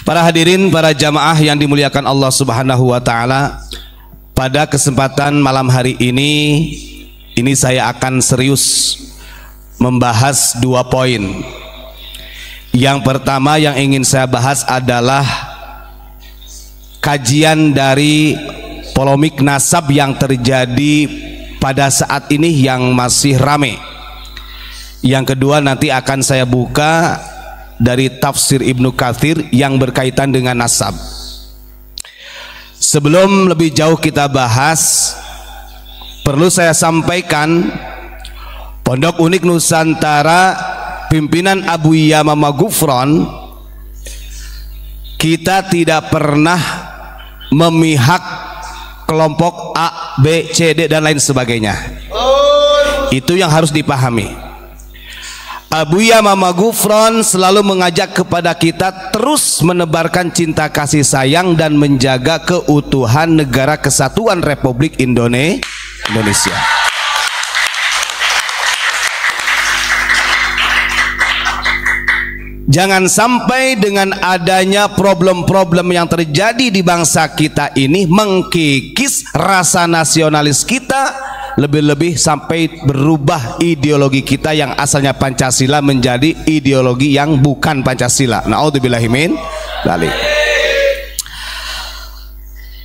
Para hadirin, para jamaah yang dimuliakan Allah Subhanahu wa taala, pada kesempatan malam hari ini saya akan serius membahas 2 poin. Yang pertama yang ingin saya bahas adalah kajian dari polemik nasab yang terjadi pada saat ini yang masih rame. Yang kedua nanti akan saya buka dari tafsir Ibnu Katsir yang berkaitan dengan nasab. Sebelum lebih jauh kita bahas, perlu saya sampaikan Pondok Unik Nusantara pimpinan Abuya Mama Gufron, kita tidak pernah memihak kelompok A, B, C, D dan lain sebagainya. Itu yang harus dipahami. Abuya Mama Gufron selalu mengajak kepada kita terus menebarkan cinta kasih sayang dan menjaga keutuhan Negara Kesatuan Republik Indonesia. Jangan sampai dengan adanya problem-problem yang terjadi di bangsa kita ini mengkikis rasa nasionalis kita, lebih-lebih sampai berubah ideologi kita yang asalnya Pancasila menjadi ideologi yang bukan Pancasila. Na'udzubillahi min dzalik.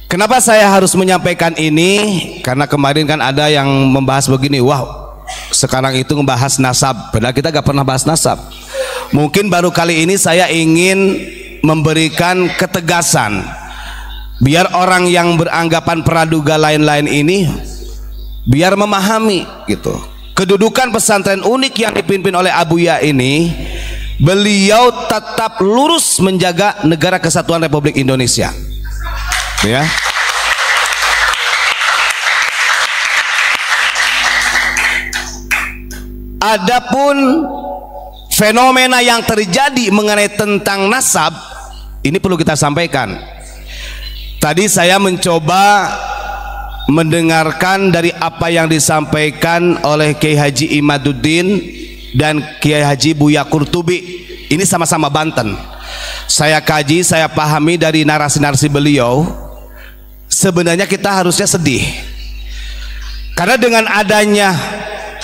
Kenapa saya harus menyampaikan ini? Karena kemarin kan ada yang membahas begini, wah sekarang itu membahas nasab, padahal kita gak pernah bahas nasab. Mungkin baru kali ini saya ingin memberikan ketegasan biar orang yang beranggapan praduga lain-lain ini biar memahami gitu. Kedudukan pesantren unik yang dipimpin oleh Abuya ini, beliau tetap lurus menjaga Negara Kesatuan Republik Indonesia. Ya. Adapun fenomena yang terjadi mengenai tentang nasab ini perlu kita sampaikan. Tadi saya mencoba mendengarkan dari apa yang disampaikan oleh Kiai Haji Imaduddin dan Kiai Haji Buya Qurtubi. Ini sama-sama Banten. Saya kaji, saya pahami dari narasi-narasi beliau. Sebenarnya kita harusnya sedih, karena dengan adanya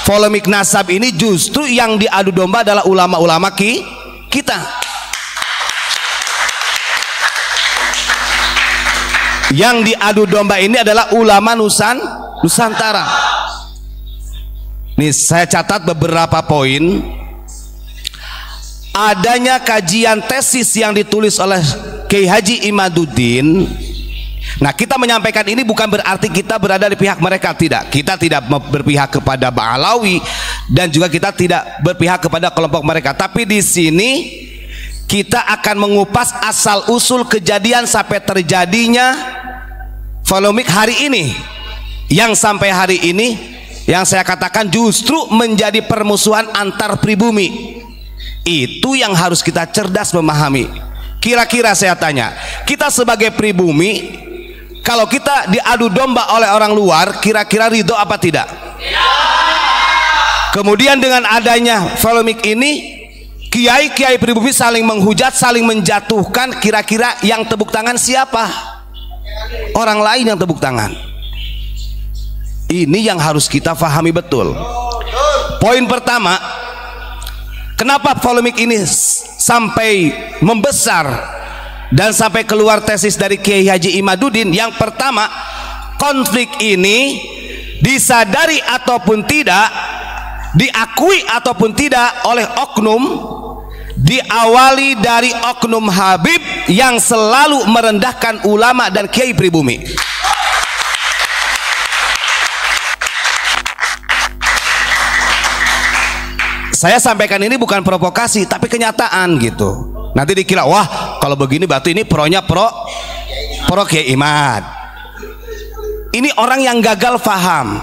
polemik nasab ini justru yang diadu domba adalah ulama-ulama kita. Yang diadu domba ini adalah ulama Nusantara. Nih saya catat beberapa poin. Adanya kajian tesis yang ditulis oleh Kiai Haji Imaduddin. Nah, kita menyampaikan ini bukan berarti kita berada di pihak mereka, tidak. Kita tidak berpihak kepada Ba'alawi dan juga kita tidak berpihak kepada kelompok mereka. Tapi di sini kita akan mengupas asal usul kejadian sampai terjadinya polemik hari ini, yang sampai hari ini yang saya katakan justru menjadi permusuhan antar pribumi. Itu yang harus kita cerdas memahami. Kira-kira saya tanya, kita sebagai pribumi, kalau kita diadu domba oleh orang luar, kira-kira ridho apa tidak? Kemudian dengan adanya polemik ini, kiai-kiai pribumi saling menghujat, saling menjatuhkan. Kira-kira yang tepuk tangan siapa? Orang lain yang tepuk tangan. Ini yang harus kita pahami betul. Poin pertama, kenapa polemik ini sampai membesar dan sampai keluar tesis dari Kiai Haji Imaduddin? Yang pertama, konflik ini disadari ataupun tidak, diakui ataupun tidak oleh oknum, diawali dari oknum Habib yang selalu merendahkan ulama dan kiai pribumi. Saya sampaikan ini bukan provokasi tapi kenyataan gitu. Nanti dikira wah kalau begini berarti ini pro Kiai Imad. Ini orang yang gagal paham.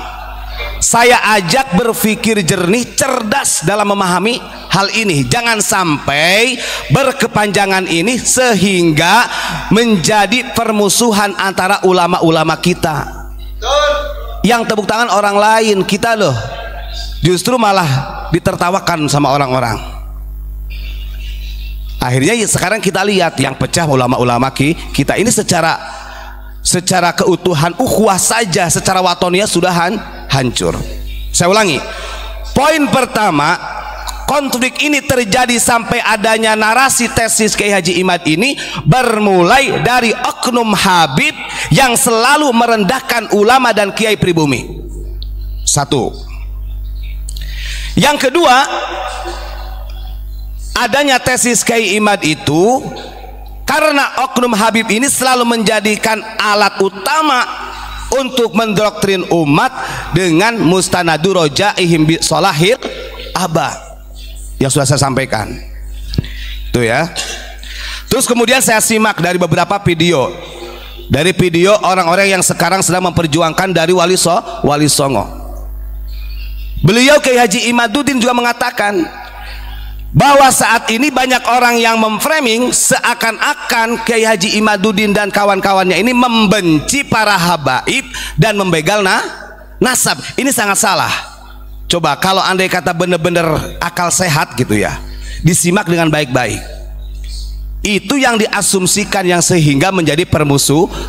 Saya ajak berpikir jernih, cerdas dalam memahami hal ini. Jangan sampai berkepanjangan ini sehingga menjadi permusuhan antara ulama-ulama kita. Yang tepuk tangan orang lain, kita loh justru malah ditertawakan sama orang-orang. Akhirnya sekarang kita lihat yang pecah ulama-ulama kita ini secara keutuhan ukhuwah saja, secara watoniyah sudah hancur. Saya ulangi, poin pertama, konflik ini terjadi sampai adanya narasi tesis Kiai Haji Imad ini bermulai dari oknum Habib yang selalu merendahkan ulama dan kiai pribumi. Satu. Yang kedua, adanya tesis Kiai Imad itu karena oknum Habib ini selalu menjadikan alat utama untuk mendoktrin umat dengan mustanadu rojaihim bi solahir abah yang sudah saya sampaikan itu ya. Terus kemudian saya simak dari beberapa video, orang-orang yang sekarang sedang memperjuangkan dari Wali Songo. Beliau Kiai Haji Imaduddin juga mengatakan bahwa saat ini banyak orang yang memframing seakan-akan Kiai Haji Imaduddin dan kawan-kawannya ini membenci para habaib dan membegal nasab. Ini sangat salah. Coba kalau andai kata benar-benar akal sehat gitu ya, disimak dengan baik-baik. Itu yang diasumsikan yang sehingga menjadi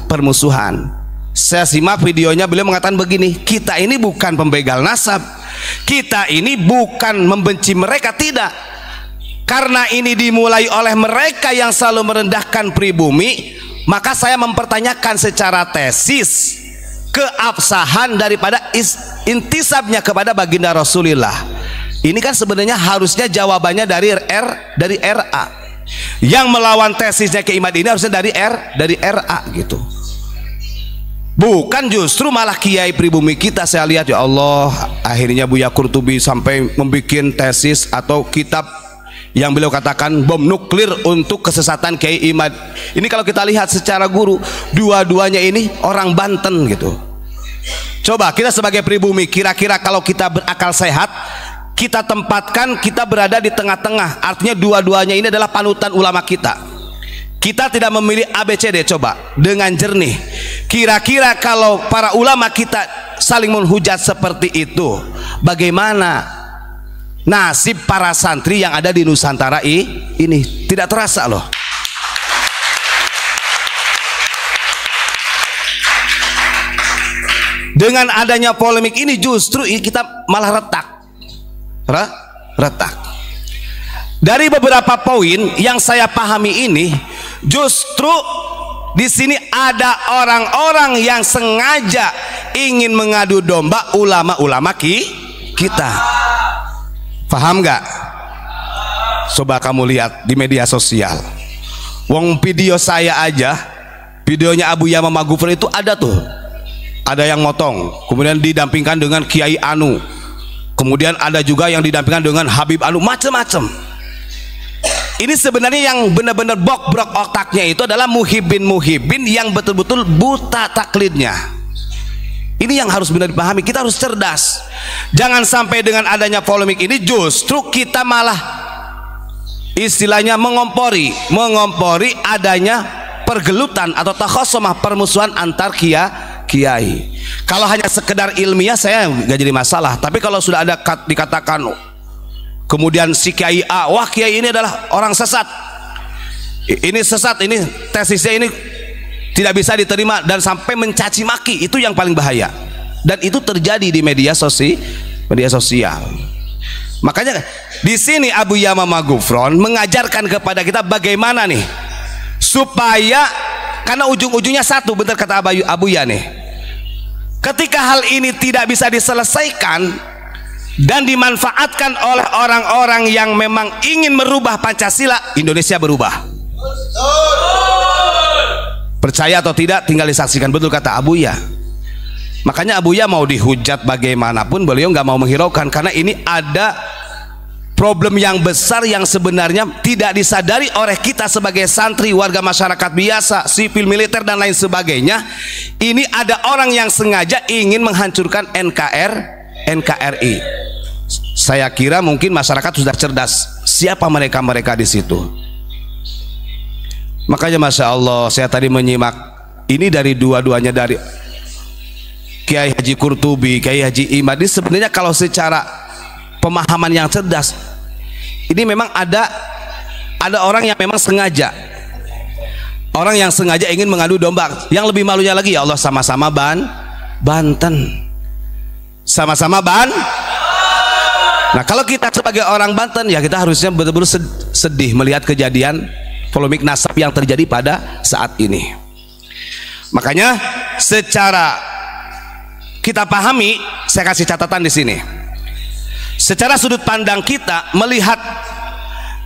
permusuhan. Saya simak videonya, beliau mengatakan begini, kita ini bukan pembegal nasab, kita ini bukan membenci mereka, tidak. Karena ini dimulai oleh mereka yang selalu merendahkan pribumi, maka saya mempertanyakan secara tesis keabsahan daripada intisabnya kepada baginda Rasulullah. Ini kan sebenarnya harusnya jawabannya dari RA. Yang melawan tesisnya Kiai Imad ini harusnya dari RA gitu. Bukan justru malah kiai pribumi kita. Saya lihat ya Allah, akhirnya Buya Qurtubi sampai membuat tesis atau kitab yang beliau katakan bom nuklir untuk kesesatan Kiai Imad. Ini kalau kita lihat secara guru, dua-duanya ini orang Banten gitu. Coba kita sebagai pribumi, kira-kira kalau kita berakal sehat, kita tempatkan kita berada di tengah-tengah. Artinya dua-duanya ini adalah panutan ulama kita. Kita tidak memilih ABCD. Coba dengan jernih, kira-kira kalau para ulama kita saling menghujat seperti itu, bagaimana nasib para santri yang ada di Nusantara ini? Tidak terasa loh. Dengan adanya polemik ini justru kita malah retak. Dari beberapa poin yang saya pahami ini, justru di sini ada orang-orang yang sengaja ingin mengadu domba ulama-ulama kita. Paham nggak? Coba kamu lihat di media sosial. Wong video saya aja, videonya Abu Yama Magufur itu ada tuh. Ada yang motong, kemudian didampingkan dengan Kiai Anu. Kemudian ada juga yang didampingkan dengan Habib Anu, macam-macam. Ini sebenarnya yang benar-benar brok otaknya itu adalah muhibin yang betul-betul buta taklidnya. Ini yang harus benar dipahami. Kita harus cerdas. Jangan sampai dengan adanya polemik ini justru kita malah istilahnya mengompori adanya pergelutan atau takhosomah, permusuhan antar kiai. Kalau hanya sekedar ilmiah saya nggak jadi masalah. Tapi kalau sudah ada dikatakan kemudian si Kiai A, wah Kiai ini adalah orang sesat, ini sesat, ini tesisnya ini tidak bisa diterima, dan sampai mencaci maki, itu yang paling bahaya. Dan itu terjadi di media sosial. Makanya di sini Abu Yama Magufron mengajarkan kepada kita bagaimana nih supaya, karena ujung-ujungnya satu, benar kata Abu Ya nih, ketika hal ini tidak bisa diselesaikan dan dimanfaatkan oleh orang-orang yang memang ingin merubah Pancasila, Indonesia berubah. Percaya atau tidak tinggal disaksikan, betul kata Abu Ya. Makanya Abu Ya mau dihujat bagaimanapun beliau nggak mau menghiraukan, karena ini ada problem yang besar yang sebenarnya tidak disadari oleh kita sebagai santri, warga masyarakat biasa, sipil, militer dan lain sebagainya. Ini ada orang yang sengaja ingin menghancurkan NKRI. Saya kira mungkin masyarakat sudah cerdas siapa mereka di situ. Makanya Masya Allah, saya tadi menyimak ini dari dua-duanya, dari Kiai Haji Qurtubi, Kiai Haji Imad. Ini sebenarnya kalau secara pemahaman yang cerdas, ini memang ada Ada orang yang memang sengaja, orang yang sengaja ingin mengadu domba. Yang lebih malunya lagi, ya Allah, sama-sama Banten, sama-sama Nah, kalau kita sebagai orang Banten, ya kita harusnya betul-betul sedih melihat kejadian polemik nasab yang terjadi pada saat ini. Makanya secara kita pahami, saya kasih catatan di sini. Secara sudut pandang kita melihat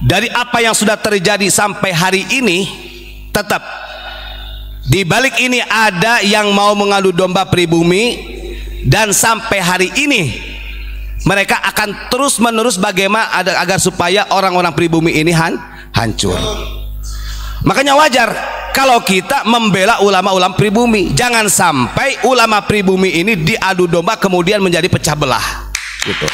dari apa yang sudah terjadi sampai hari ini, tetap di balik ini ada yang mau mengadu domba pribumi, dan sampai hari ini mereka akan terus menerus bagaimana agar supaya orang-orang pribumi ini hancur. Makanya wajar kalau kita membela ulama-ulama pribumi. Jangan sampai ulama pribumi ini diadu domba kemudian menjadi pecah belah gitu.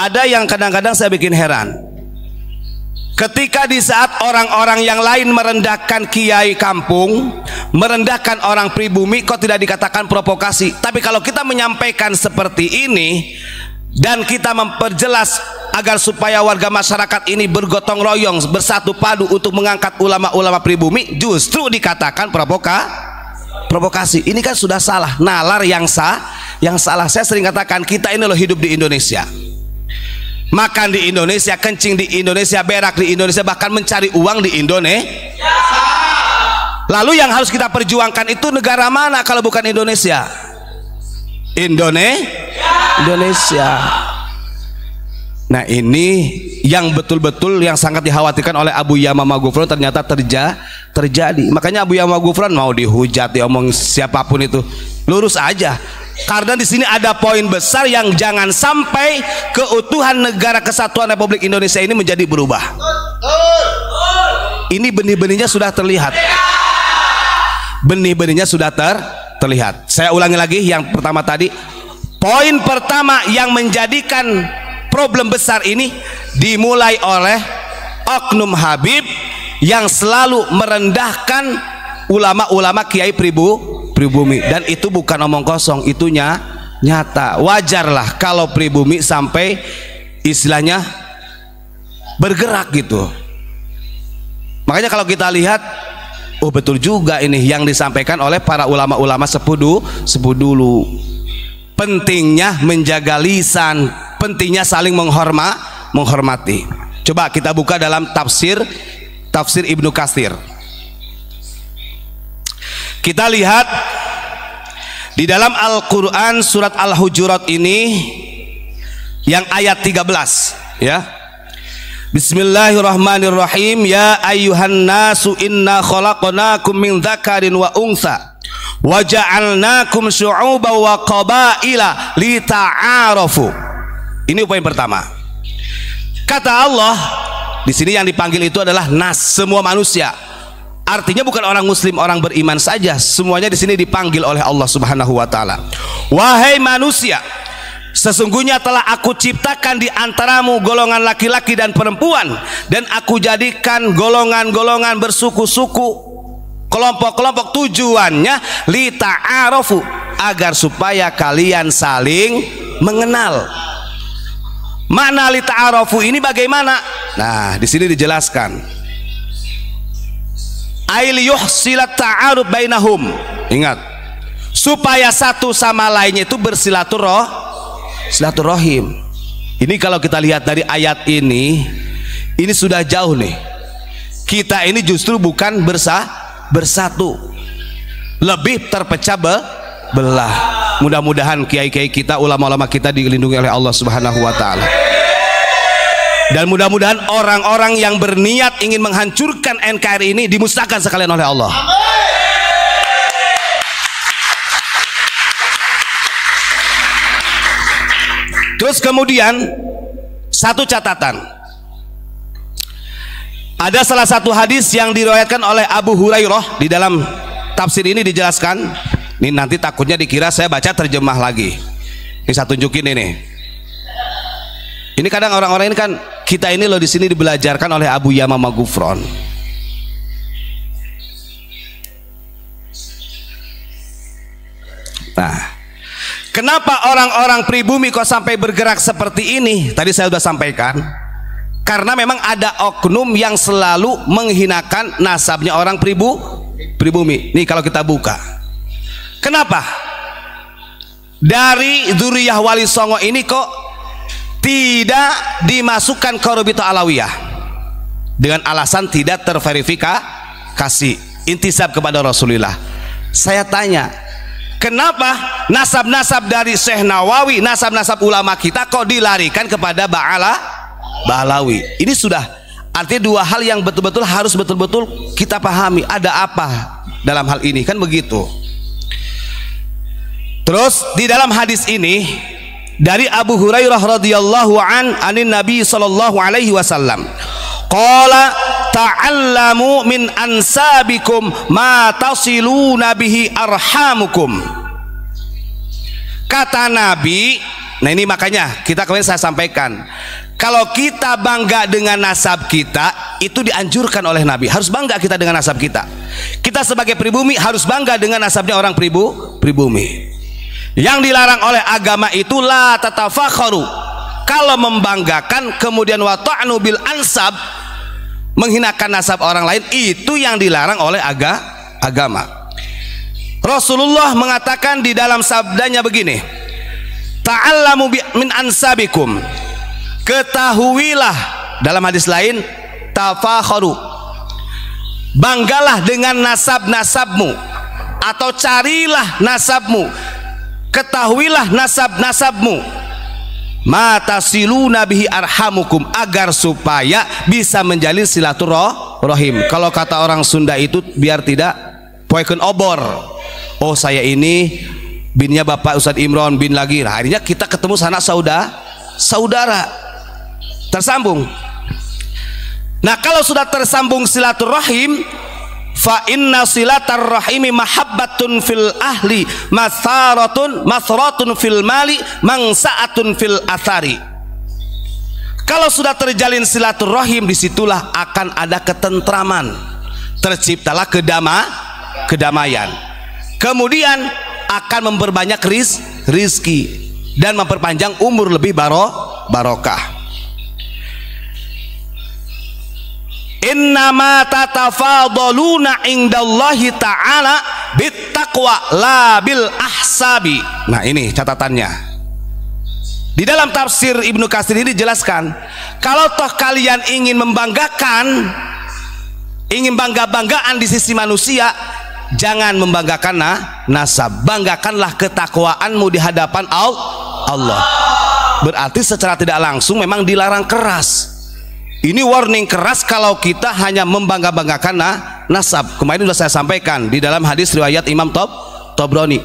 Ada yang kadang-kadang saya bikin heran, ketika di saat orang-orang yang lain merendahkan kiai kampung, merendahkan orang pribumi, kok tidak dikatakan provokasi. Tapi kalau kita menyampaikan seperti ini dan kita memperjelas agar supaya warga masyarakat ini bergotong royong, bersatu padu untuk mengangkat ulama-ulama pribumi, justru dikatakan provokasi. Ini kan sudah salah, nalar yang salah. Saya sering katakan, kita ini loh hidup di Indonesia, makan di Indonesia, kencing di Indonesia, berak di Indonesia, bahkan mencari uang di Indonesia. Lalu yang harus kita perjuangkan itu negara mana kalau bukan Indonesia? Indonesia. Nah, ini yang betul-betul yang sangat dikhawatirkan oleh Abu Yamamah Ghufran ternyata terjadi. Makanya Abu Yamamah Ghufran mau dihujat, diomong siapapun itu, lurus aja. Karena di sini ada poin besar yang jangan sampai keutuhan negara kesatuan Republik Indonesia ini menjadi berubah. Ini benih-benihnya sudah terlihat. Benih-benihnya sudah terlihat. Saya ulangi lagi yang pertama tadi. Poin pertama yang menjadikan problem besar ini dimulai oleh oknum Habib yang selalu merendahkan ulama-ulama kiai pribumi, dan itu bukan omong kosong, itu nyata. Wajarlah kalau pribumi sampai istilahnya bergerak gitu. Makanya kalau kita lihat, oh betul juga ini yang disampaikan oleh para ulama-ulama sepuh dulu. Pentingnya menjaga lisan, pentingnya saling menghormati. Coba kita buka dalam tafsir Ibnu Katsir. Kita lihat di dalam Al-Quran surat Al-Hujurat ini yang ayat 13, ya. Bismillahirrahmanirrahim. Ya ayyuhan nasu inna khalaqnakum min dzakarin wa untha wa ja'alnakum syu'uban wa qabaila lita'arafu. Ini poin pertama. Kata Allah, di sini yang dipanggil itu adalah nas, semua manusia. Artinya bukan orang muslim, orang beriman saja, semuanya di sini dipanggil oleh Allah Subhanahu wa taala. Wahai manusia, sesungguhnya telah aku ciptakan di antaramu golongan laki-laki dan perempuan, dan aku jadikan golongan-golongan bersuku-suku, kelompok-kelompok, tujuannya lita'arafu, agar supaya kalian saling mengenal. Makna lita'arafu ini bagaimana? Nah, di sini dijelaskan. Ailiyuhsilat ta'aruf bainahum. Ingat, supaya satu sama lainnya itu bersilaturahim. Ini kalau kita lihat dari ayat ini sudah jauh nih. Kita ini justru bukan bersatu, lebih terpecah belah. Mudah-mudahan kiai-kiai kita, ulama-ulama kita dilindungi oleh Allah Subhanahu wa taala. Dan mudah-mudahan orang-orang yang berniat ingin menghancurkan NKRI ini dimusnahkan sekalian oleh Allah. Terus kemudian satu catatan. Ada salah satu hadis yang diriwayatkan oleh Abu Hurairah, di dalam tafsir ini dijelaskan. Ini nanti takutnya dikira saya baca terjemah lagi. Ini saya tunjukin ini. Ini kadang orang-orang ini kan, kita ini loh di sini dibelajarkan oleh Abu Yamamah Ghufran. Nah, Kenapa orang-orang pribumi kok sampai bergerak seperti ini? Tadi saya sudah sampaikan. Karena memang ada oknum yang selalu menghinakan nasabnya orang pribumi. Nih kalau kita buka. Kenapa? Dari dzurriyyah Wali Songo ini kok tidak dimasukkan ke Rabithah Alawiyah dengan alasan tidak terverifikasi intisab kepada Rasulullah. Saya tanya, kenapa nasab-nasab dari Syekh Nawawi, nasab-nasab ulama kita kok dilarikan kepada Ba'alawi? Ini sudah artinya dua hal yang betul-betul harus betul-betul kita pahami. Ada apa dalam hal ini, kan begitu. Terus di dalam hadis ini dari Abu Hurairah radhiyallahu anin Nabi sallallahu alaihi wasallam, qala ta'allamu min ansabikum ma tasiluna bihi arhamukum. Kata Nabi, nah ini makanya kita kemarin saya sampaikan, kalau kita bangga dengan nasab kita, itu dianjurkan oleh Nabi. Harus bangga kita dengan nasab kita. Kita sebagai pribumi harus bangga dengan nasabnya orang pribumi. Yang dilarang oleh agama itu la tatafakharu. Kalau membanggakan kemudian wa ta'nu bil ansab, menghinakan nasab orang lain, itu yang dilarang oleh agama. Rasulullah mengatakan di dalam sabdanya begini, ta'allamu min ansabikum, ketahuilah, dalam hadis lain tafakharu, banggalah dengan nasab-nasabmu, atau carilah nasabmu, ketahuilah nasab-nasabmu, matasiluna bihi arhamukum, agar supaya bisa menjalin silaturahim. Kalau kata orang Sunda itu biar tidak poeken obor. Oh saya ini binnya Bapak Ustadz Imron bin lagi, nah, akhirnya kita ketemu sanak saudara tersambung. Nah kalau sudah tersambung silaturahim, fa inna silatar rahimi mahabbatun fil ahli masratun fil mali mangsaatun fil athari. Kalau sudah terjalin silaturahim, disitulah akan ada ketentraman, terciptalah kedamaian, kemudian akan memperbanyak rizki dan memperpanjang umur, lebih barokah. Innama tatafadhaluna indallahi ta'ala bittaqwa la bil ahsabi. Nah ini catatannya. Di dalam tafsir Ibnu Katsir ini dijelaskan, kalau toh kalian ingin membanggakan, ingin bangga-banggaan di sisi manusia, jangan membanggakan nasab, banggakanlah ketakwaanmu di hadapan Allah. Berarti secara tidak langsung memang dilarang keras. Ini warning keras kalau kita hanya membangga-banggakan nasab. Kemarin sudah saya sampaikan di dalam hadis riwayat Imam Tabrani.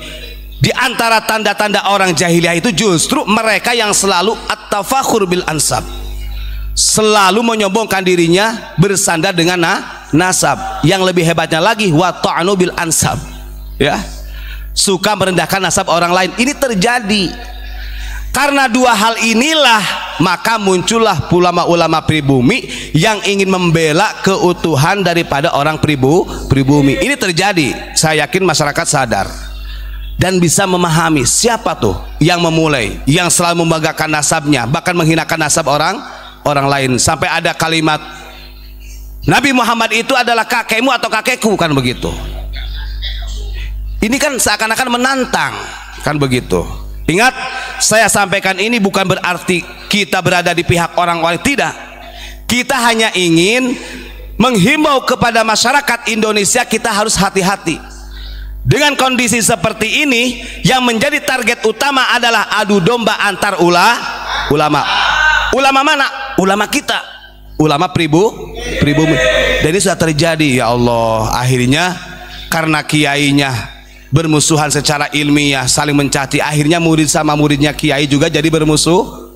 Di antara tanda-tanda orang jahiliyah itu justru mereka yang selalu at-tafakhur bil ansab, selalu menyombongkan dirinya bersandar dengan nasab. Yang lebih hebatnya lagi wa ta'nu bil ansab, ya, suka merendahkan nasab orang lain. Ini terjadi karena dua hal inilah, maka muncullah ulama-ulama pribumi yang ingin membela keutuhan daripada orang pribumi. Ini terjadi, saya yakin masyarakat sadar dan bisa memahami siapa tuh yang memulai, yang selalu membanggakan nasabnya, bahkan menghinakan nasab orang lain. Sampai ada kalimat Nabi Muhammad itu adalah kakekmu atau kakekku, kan begitu. Ini kan seakan-akan menantang, kan begitu. Ingat, saya sampaikan ini bukan berarti kita berada di pihak orang-orang, tidak. Kita hanya ingin menghimbau kepada masyarakat Indonesia, kita harus hati-hati dengan kondisi seperti ini. Yang menjadi target utama adalah adu domba antar ulama. Ulama mana? Ulama kita, ulama pribumi. Dan ini sudah terjadi, ya Allah. Akhirnya karena kiainya bermusuhan secara ilmiah, saling mencaci, akhirnya murid sama muridnya kiai juga jadi bermusuh.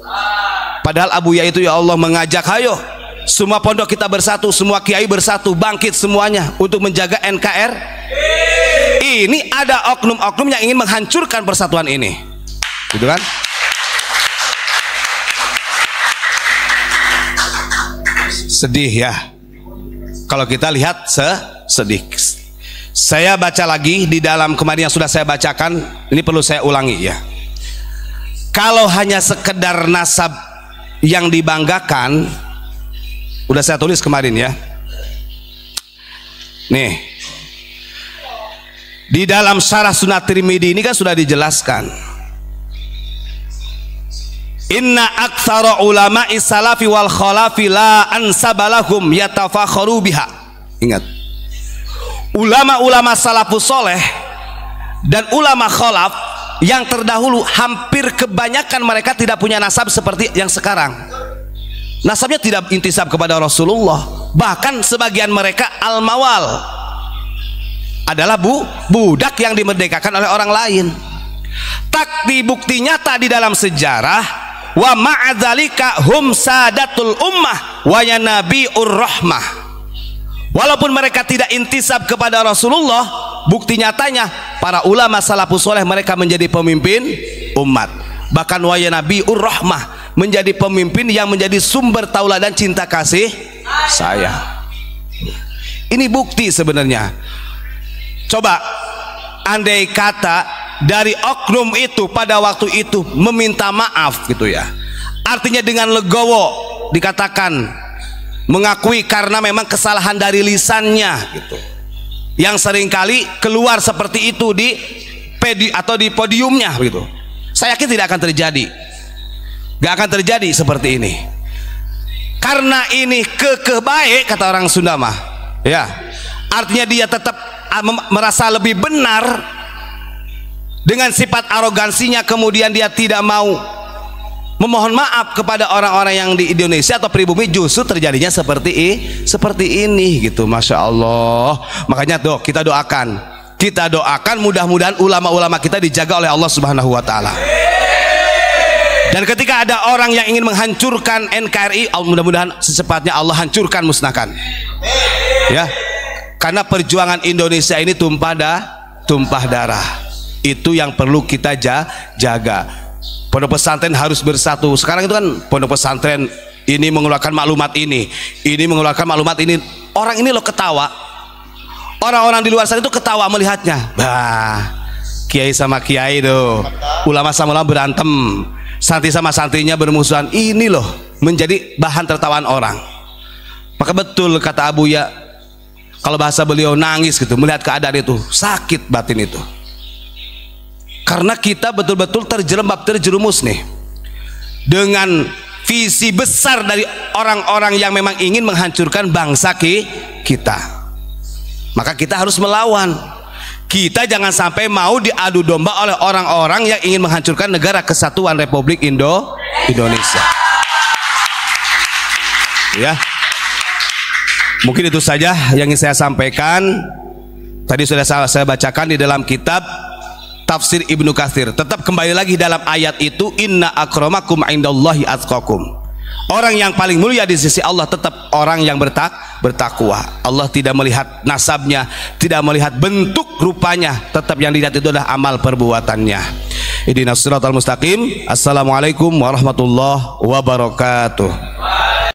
Padahal Abu Ya itu, ya Allah, mengajak, hayo semua pondok kita bersatu, semua kiai bersatu, bangkit semuanya untuk menjaga NKR. Ini ada oknum-oknum yang ingin menghancurkan persatuan ini, gitu kan? Sedih ya kalau kita lihat sedih. Saya baca lagi di dalam kemarin yang sudah saya bacakan, ini perlu saya ulangi ya. Kalau hanya sekedar nasab yang dibanggakan, udah saya tulis kemarin ya. Nih, di dalam syarah Sunan Tirmidzi ini kan sudah dijelaskan. Inna aktsara ulama'i salafi wal khalafi la ansabalahum yatafakharu biha. Ingat, ulama-ulama salafus soleh dan ulama khalaf yang terdahulu hampir kebanyakan mereka tidak punya nasab seperti yang sekarang. Nasabnya tidak intisab kepada Rasulullah. Bahkan sebagian mereka al-mawal, adalah budak yang dimerdekakan oleh orang lain. Tak dibukti nyata di dalam sejarah. Wa ma'adzalika hum sadatul ummah wa yanabiur rahmah. Walaupun mereka tidak intisab kepada Rasulullah, bukti nyatanya para ulama salafus soleh mereka menjadi pemimpin umat. Bahkan wa yanabiur rahmah, menjadi pemimpin yang menjadi sumber tauladan cinta kasih sayang. Ini bukti sebenarnya. Coba andai kata dari oknum itu pada waktu itu meminta maaf gitu ya, artinya dengan legowo dikatakan mengakui karena memang kesalahan dari lisannya gitu, yang seringkali keluar seperti itu di atau di podiumnya gitu. Saya yakin tidak akan terjadi, gak akan terjadi seperti ini, karena ini kekeh baik kata orang Sunda mah ya, artinya dia tetap merasa lebih benar. Dengan sifat arogansinya kemudian dia tidak mau memohon maaf kepada orang-orang yang di Indonesia atau pribumi, justru terjadinya seperti ini gitu. Masya Allah. Makanya tuh kita doakan mudah-mudahan ulama-ulama kita dijaga oleh Allah Subhanahu wa taala. Dan ketika ada orang yang ingin menghancurkan NKRI, mudah-mudahan secepatnya Allah hancurkan, musnahkan ya, karena perjuangan Indonesia ini tumpah darah. Itu yang perlu kita jaga. Pondok pesantren harus bersatu. Sekarang itu kan pondok pesantren ini mengeluarkan maklumat ini mengeluarkan maklumat ini. Orang ini loh ketawa. Orang-orang di luar sana itu ketawa melihatnya. Bah, kiai sama kiai tuh, ulama sama ulama berantem, santri sama santrinya bermusuhan. Ini loh menjadi bahan tertawaan orang. Maka betul kata Abu Ya, kalau bahasa beliau nangis gitu melihat keadaan itu, sakit batin itu. Karena kita betul-betul terjerumus nih dengan visi besar dari orang-orang yang memang ingin menghancurkan bangsa kita. Maka kita harus melawan. Kita jangan sampai mau diadu domba oleh orang-orang yang ingin menghancurkan negara kesatuan Republik Indonesia. Ya, mungkin itu saja yang ingin saya sampaikan. Tadi sudah saya bacakan di dalam kitab Tafsir Ibnu Katsir. Tetap kembali lagi dalam ayat itu, inna akramakum indallahi atqakum. Orang yang paling mulia di sisi Allah tetap orang yang bertakwa. Allah tidak melihat nasabnya, tidak melihat bentuk rupanya, tetap yang dilihat itu adalah amal perbuatannya. Ihdinas siratal mustaqim. Assalamualaikum warahmatullahi wabarakatuh.